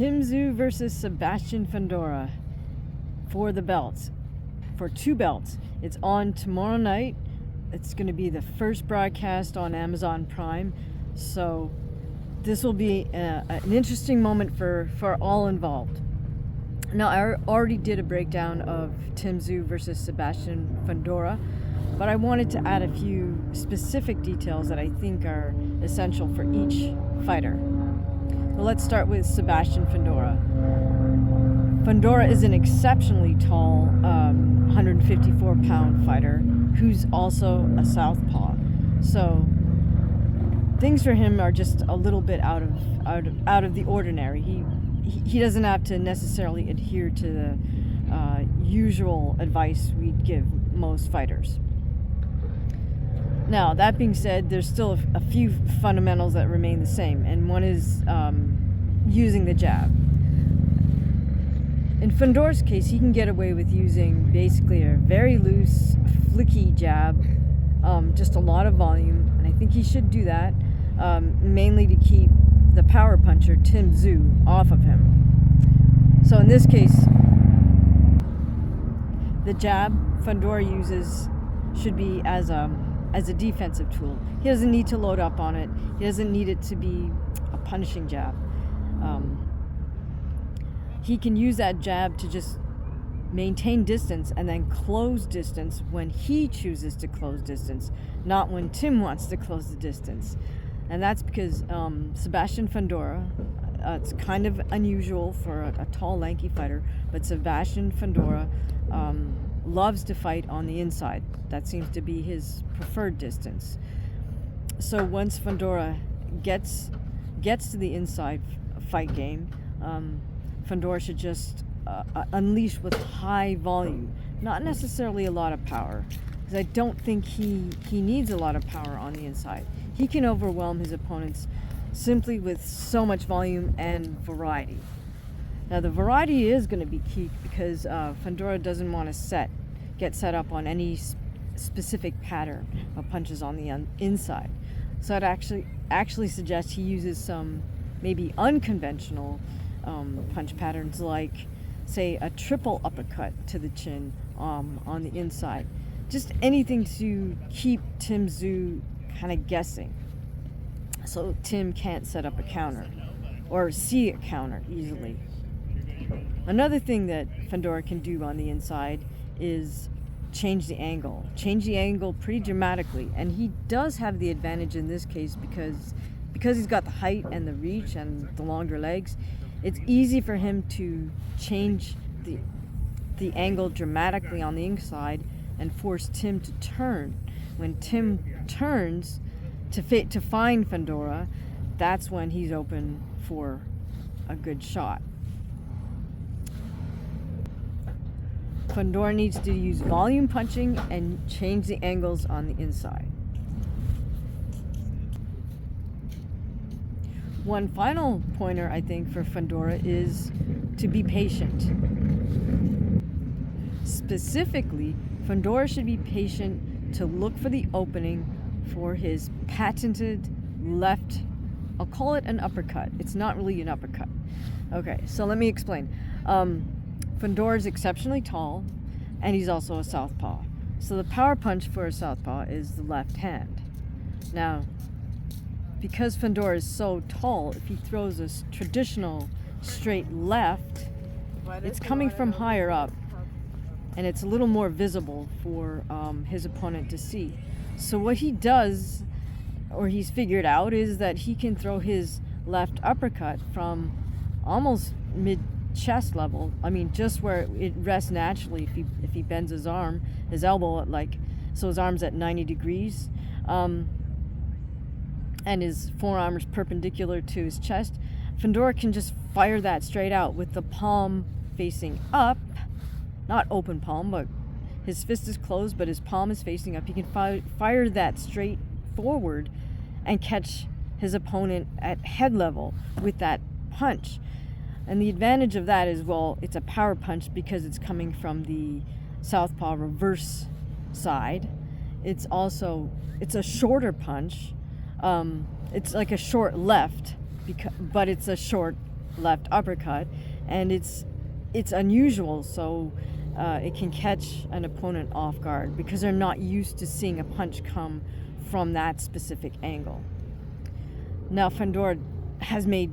Tim ЦЗЮ versus Sebastian FUNDORA for the belts, for 2 belts. It's on tomorrow night. It's going to be the first broadcast on Amazon Prime, so this will be an interesting moment for all involved. Now, I already did a breakdown of Tim ЦЗЮ versus Sebastian FUNDORA, but I wanted to add a few specific details that I think are essential for each fighter. Well, let's start with Sebastian FUNDORA. FUNDORA is an exceptionally tall 154-pound fighter who's also a southpaw. So things for him are just a little bit out of the ordinary. He doesn't have to necessarily adhere to the usual advice we'd give most fighters. Now, that being said, there's still a few fundamentals that remain the same, and one is using the jab. In FUNDORA's case, he can get away with using basically a very loose, flicky jab, just a lot of volume, and I think he should do that, mainly to keep the power puncher, Tim ЦЗЮ, off of him. So in this case, the jab FUNDORA uses should be as a defensive tool. He doesn't need to load up on it. He doesn't need it to be a punishing jab. He can use that jab to just maintain distance and then close distance when he chooses to close distance, not when Tim wants to close the distance. And that's because Sebastian FUNDORA, it's kind of unusual for a tall, lanky fighter, but Sebastian FUNDORA loves to fight on the inside. That seems to be his preferred distance. So once FUNDORA gets to the inside fight game, FUNDORA should just unleash with high volume, not necessarily a lot of power, because I don't think he needs a lot of power on the inside. He can overwhelm his opponents simply with so much volume and variety. Now, the variety is going to be key because FUNDORA doesn't want to get set up on any specific pattern of punches on the inside. So I'd actually suggest he uses some maybe unconventional punch patterns, like, say, a triple uppercut to the chin on the inside. Just anything to keep Tim ЦЗЮ kind of guessing, so Tim can't set up a counter or see a counter easily. Another thing that FUNDORA can do on the inside is change the angle pretty dramatically, and he does have the advantage in this case because he's got the height and the reach and the longer legs. It's easy for him to change the angle dramatically on the inside and force Tim to turn. When Tim turns to find FUNDORA, that's when he's open for a good shot. FUNDORA needs to use volume punching and change the angles on the inside. One final pointer, I think, for FUNDORA is to be patient. Specifically, FUNDORA should be patient to look for the opening for his patented left, I'll call it an uppercut. It's not really an uppercut. Okay, so let me explain. FUNDORA is exceptionally tall, and he's also a southpaw. So the power punch for a southpaw is the left hand. Now, because FUNDORA is so tall, if he throws a traditional straight left, it's coming from higher up, and it's a little more visible for his opponent to see. So what he does, or he's figured out, is that he can throw his left uppercut from almost mid-chest level. I mean, just where it rests naturally if he bends his arm, his elbow, so his arm's at 90 degrees, and his forearm is perpendicular to his chest. FUNDORA can just fire that straight out with the palm facing up, not open palm, but his fist is closed, but his palm is facing up. He can fire that straight forward and catch his opponent at head level with that punch. And the advantage of that is, well, it's a power punch because it's coming from the southpaw reverse side. It's a shorter punch. It's like a short left, but it's a short left uppercut, and it's unusual, so it can catch an opponent off guard because they're not used to seeing a punch come from that specific angle. Now, Fundora has made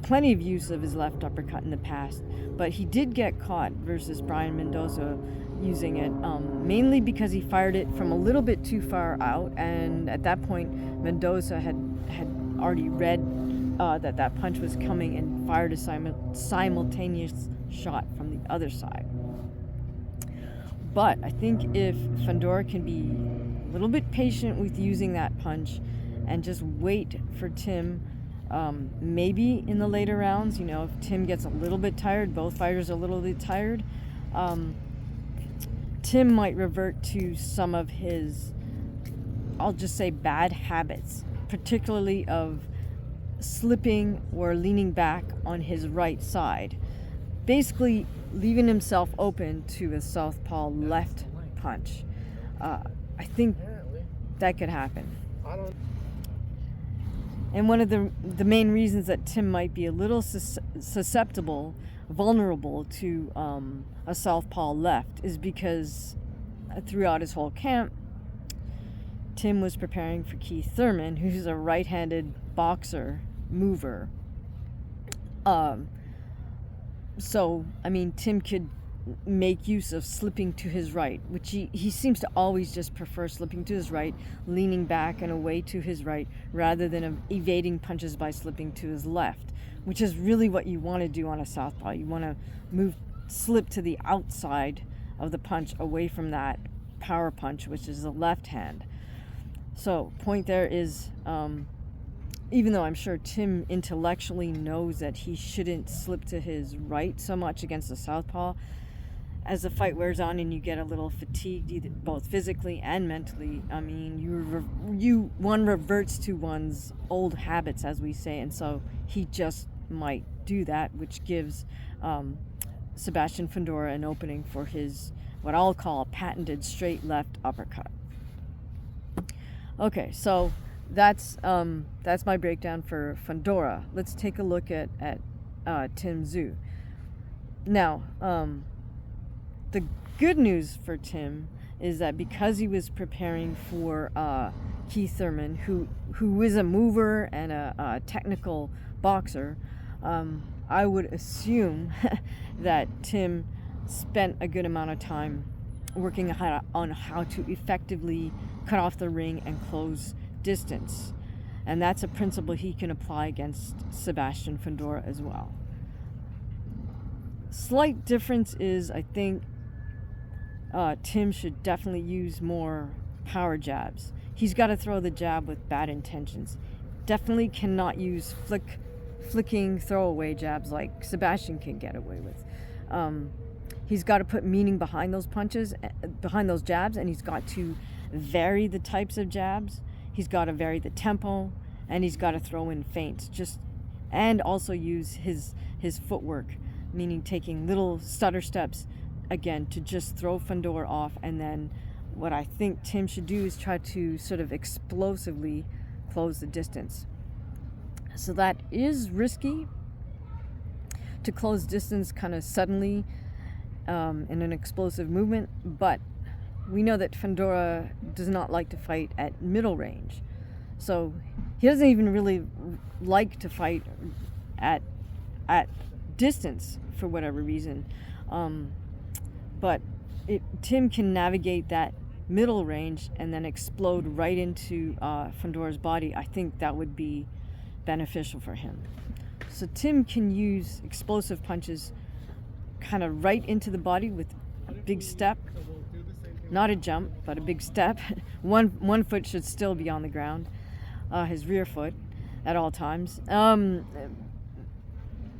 plenty of use of his left uppercut in the past, but he did get caught versus Brian Mendoza using it, mainly because he fired it from a little bit too far out, and at that point Mendoza had already read that punch was coming and fired a simultaneous shot from the other side. But I think if Fundora can be a little bit patient with using that punch and just wait for Tim, maybe in the later rounds, if Tim gets a little bit tired, both fighters are a little bit tired, Tim might revert to some of his, I'll just say, bad habits, particularly of slipping or leaning back on his right side, basically leaving himself open to a southpaw left punch. I think that could happen. And one of the main reasons that Tim might be a little vulnerable to a southpaw left is because throughout his whole camp, Tim was preparing for Keith Thurman, who's a right-handed boxer mover. So, Tim could make use of slipping to his right, which he seems to always just prefer slipping to his right, leaning back and away to his right, rather than evading punches by slipping to his left, which is really what you want to do on a southpaw. You want to slip to the outside of the punch, away from that power punch, which is the left hand. So, point there is, even though I'm sure Tim intellectually knows that he shouldn't slip to his right so much against the southpaw, as the fight wears on and you get a little fatigued, either both physically and mentally, one reverts to one's old habits, as we say, and so he just might do that, which gives Sebastian FUNDORA an opening for his, what I'll call, a patented straight left uppercut. Okay, so that's my breakdown for FUNDORA. Let's take a look at Tim ЦЗЮ. Now, the good news for Tim is that because he was preparing for Keith Thurman, who is a mover and a technical boxer, I would assume that Tim spent a good amount of time working on how to effectively cut off the ring and close distance. And that's a principle he can apply against Sebastian FUNDORA as well. Slight difference is, I think, Tim should definitely use more power jabs. He's got to throw the jab with bad intentions. Definitely cannot use flicking throwaway jabs like Sebastian can get away with. He's got to put meaning behind those punches, behind those jabs, and he's got to vary the types of jabs. He's got to vary the tempo, and he's got to throw in feints, and also use his footwork, meaning taking little stutter steps, again, to just throw FUNDORA off. And then what I think Tim should do is try to sort of explosively close the distance. So that is risky, to close distance kind of suddenly in an explosive movement, but we know that FUNDORA does not like to fight at middle range. So he doesn't even really like to fight at distance for whatever reason. But Tim can navigate that middle range and then explode right into FUNDORA's body. I think that would be beneficial for him. So Tim can use explosive punches kind of right into the body with a big step. Not a jump, but a big step. One foot should still be on the ground, his rear foot at all times.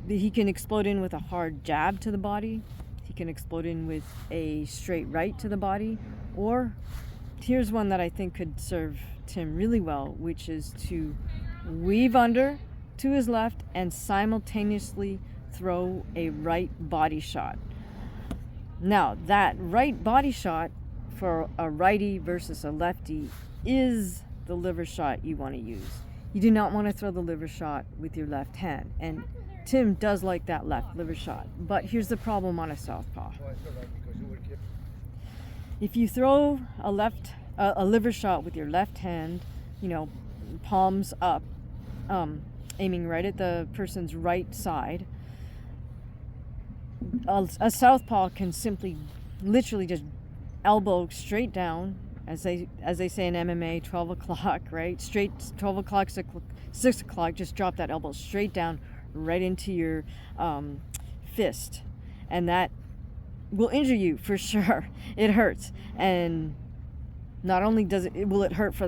He can explode in with a hard jab to the body. He can explode in with a straight right to the body. Or here's one that I think could serve Tim really well, which is to weave under to his left and simultaneously throw a right body shot. Now, that right body shot for a righty versus a lefty is the liver shot you want to use. You do not want to throw the liver shot with your left hand. And Tim does like that left liver shot. But here's the problem on a southpaw. If you throw a liver shot with your left hand, you know, palms up, aiming right at the person's right side, a southpaw can simply, literally just elbow straight down, as they say in MMA, 12 o'clock, right? Straight 12 o'clock, 6 o'clock, just drop that elbow straight down, right into your fist. And that will injure you for sure. It hurts. And not only will it hurt for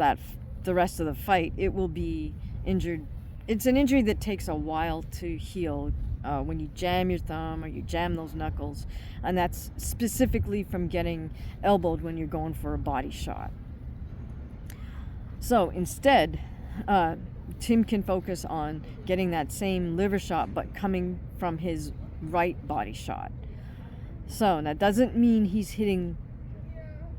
the rest of the fight, it will be injured. It's an injury that takes a while to heal when you jam your thumb or you jam those knuckles. And that's specifically from getting elbowed when you're going for a body shot. So instead, Tim can focus on getting that same liver shot, but coming from his right body shot. So that doesn't mean he's hitting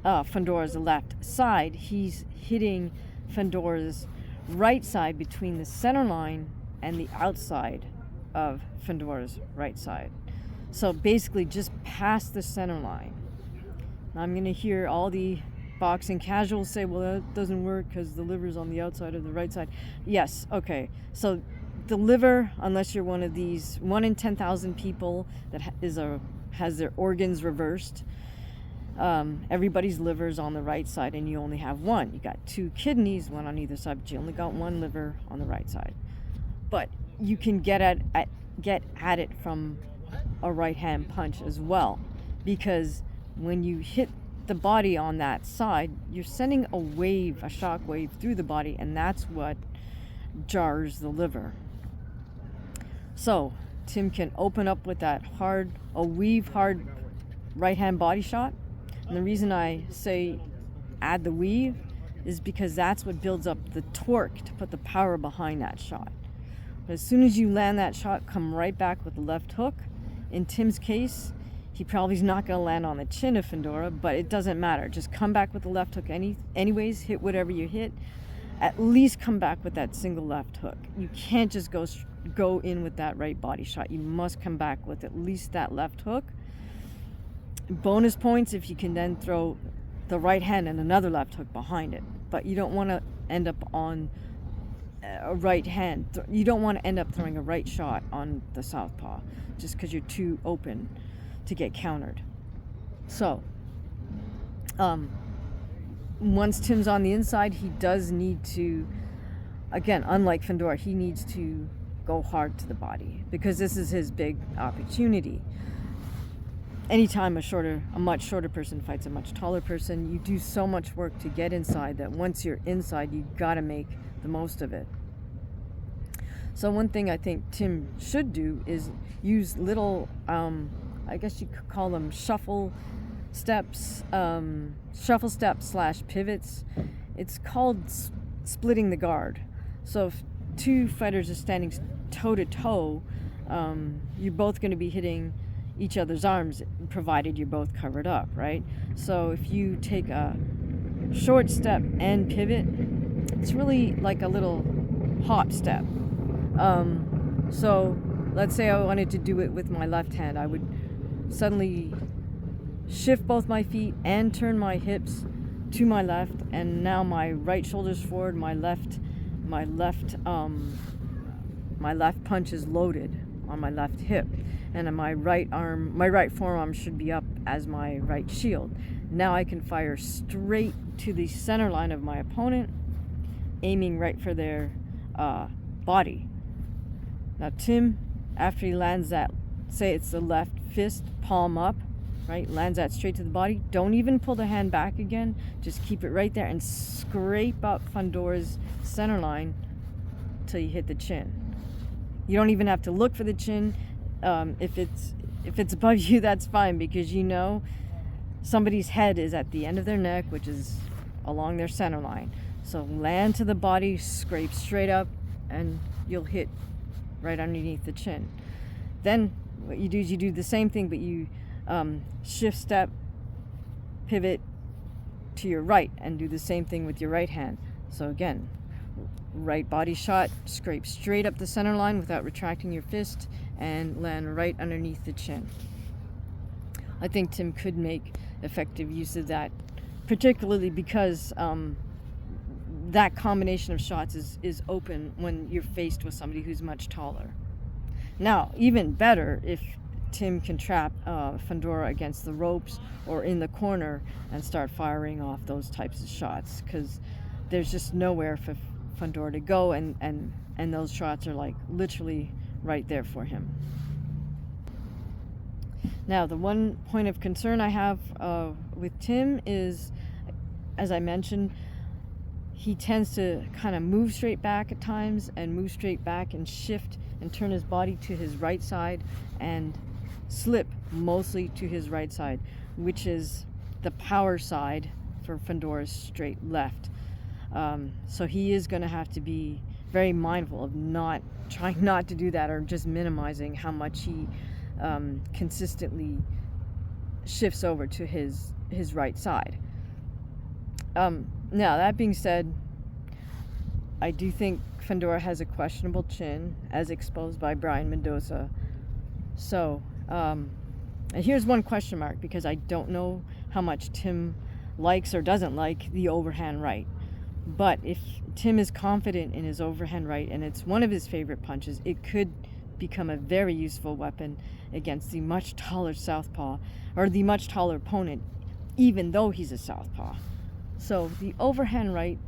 Fundora's left side. He's hitting Fundora's right side between the center line and the outside of Fundora's right side. So basically just past the center line. Now I'm going to hear all the boxing casuals say, well, that doesn't work because the liver's on the outside of the right side. Yes, okay. So the liver, unless you're one of these 1 in 10,000 people that has their organs reversed, everybody's liver's on the right side and you only have one. You got 2 kidneys, one on either side, but you only got 1 liver on the right side. But you can get at it from a right hand punch as well, because when you hit the body on that side, you're sending a shock wave through the body, and that's what jars the liver. So Tim can open up with that hard right hand body shot. And the reason I say add the weave is because that's what builds up the torque to put the power behind that shot. But as soon as you land that shot, come right back with the left hook. In Tim's case, he probably is not going to land on the chin of Fundora, but it doesn't matter. Just come back with the left hook anyways, hit whatever you hit. At least come back with that single left hook. You can't just go in with that right body shot. You must come back with at least that left hook. Bonus points if you can then throw the right hand and another left hook behind it. But you don't want to end up on a right hand. You don't want to end up throwing a right shot on the southpaw just because you're too open to get countered. So once Tim's on the inside, he does need to, again, unlike Fundora, he needs to go hard to the body because this is his big opportunity. Anytime a much shorter person fights a much taller person, you do so much work to get inside that once you're inside, you gotta make the most of it. So one thing I think Tim should do is use little, I guess you could call them shuffle steps / pivots. It's called splitting the guard. So if 2 fighters are standing toe to toe, you're both going to be hitting each other's arms, provided you're both covered up, right? So if you take a short step and pivot, it's really like a little hop step. So let's say I wanted to do it with my left hand. I would suddenly shift both my feet and turn my hips to my left, and now my right shoulder's forward, my left punch is loaded on my left hip, and my right forearm should be up as my right shield. Now I can fire straight to the center line of my opponent, aiming right for their body. Now Tim, after he lands that, say it's the left fist, palm up, right, lands that straight to the body, don't even pull the hand back again, just keep it right there and scrape up Fundora's center line till you hit the chin. You don't even have to look for the chin. If it's above you, that's fine, because you know somebody's head is at the end of their neck, which is along their center line. So land to the body, scrape straight up, and you'll hit right underneath the chin. Then what you do is you do the same thing, but you shift step, pivot to your right, and do the same thing with your right hand. So again, Right body shot, scrape straight up the center line without retracting your fist and land right underneath the chin. I think Tim could make effective use of that, particularly because that combination of shots is open when you're faced with somebody who's much taller. Now, even better if Tim can trap FUNDORA against the ropes or in the corner and start firing off those types of shots, because there's just nowhere for FUNDORA to go, and those shots are like literally right there for him. Now, the one point of concern I have with Tim is, as I mentioned, he tends to kind of move straight back at times and move straight back and shift and turn his body to his right side and slip mostly to his right side, which is the power side for FUNDORA's straight left. So he is going to have to be very mindful of trying not to do that, or just minimizing how much he consistently shifts over to his right side. Now, that being said, I do think FUNDORA has a questionable chin, as exposed by Brian Mendoza. So, and here's one question mark, because I don't know how much Tim likes or doesn't like the overhand right. But if Tim is confident in his overhand right, and it's one of his favorite punches, it could become a very useful weapon against the much taller southpaw, or the much taller opponent, even though he's a southpaw. So the overhand right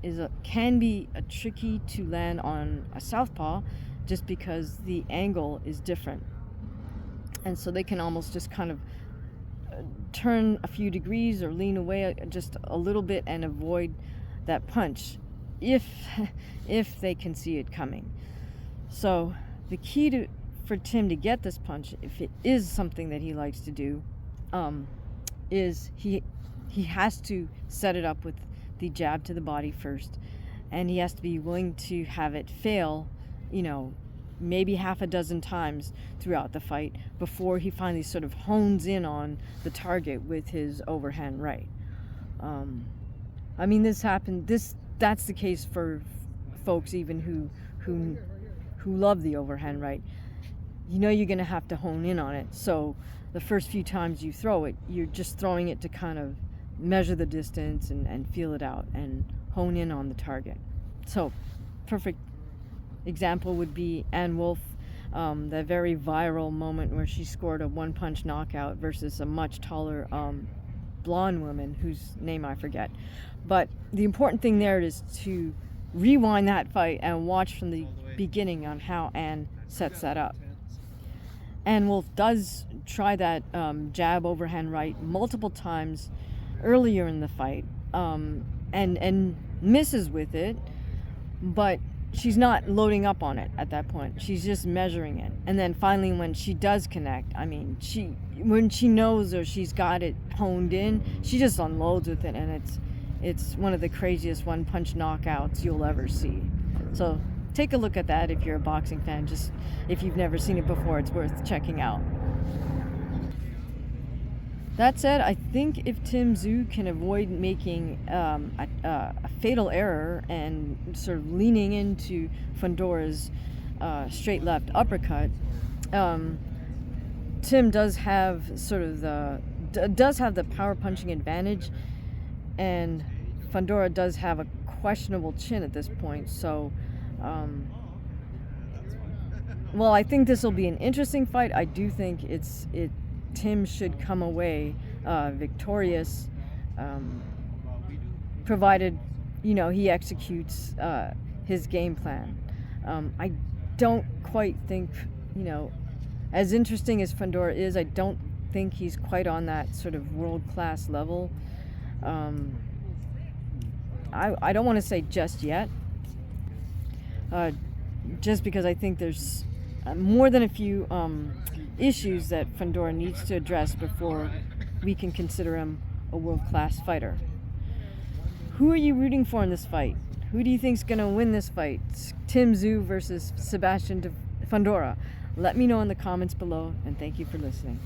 can be tricky to land on a southpaw, just because the angle is different, and so they can almost just kind of turn a few degrees or lean away just a little bit and avoid that punch if they can see it coming. So the key for Tim to get this punch, if it is something that he likes to do, is he has to set it up with the jab to the body first, and he has to be willing to have it fail, maybe half a dozen times throughout the fight before he finally sort of hones in on the target with his overhand right. I mean, that's the case for folks even who love the overhand right. You're going to have to hone in on it. So the first few times you throw it, you're just throwing it to kind of measure the distance and feel it out and hone in on the target. So perfect example would be Ann Wolf, that very viral moment where she scored a one-punch knockout versus a much taller blonde woman whose name I forget. But the important thing there is to rewind that fight and watch from the beginning on how Ann sets that up. Ann Wolf does try that jab overhand right multiple times earlier in the fight, and misses with it, but she's not loading up on it at that point. She's just measuring it. And then finally, when she does connect, when she knows or she's got it honed in, she just unloads with it, and it's one of the craziest one-punch knockouts you'll ever see. So take a look at that if you're a boxing fan. Just if you've never seen it before, it's worth checking out. That said, I think if Tim ЦЗЮ can avoid making a fatal error and sort of leaning into FUNDORA's straight left uppercut, Tim does have the power punching advantage, and FUNDORA does have a questionable chin at this point. So, well, I think this will be an interesting fight. I do think Tim should come away victorious, provided he executes his game plan. I don't quite think, as interesting as FUNDORA is, I don't think he's quite on that sort of world-class level. I don't want to say just yet, just because I think there's more than a few issues that FUNDORA needs to address before we can consider him a world-class fighter. Who are you rooting for in this fight? Who do you think's going to win this fight? Tim ЦЗЮ versus Sebastian FUNDORA? Let me know in the comments below, and thank you for listening.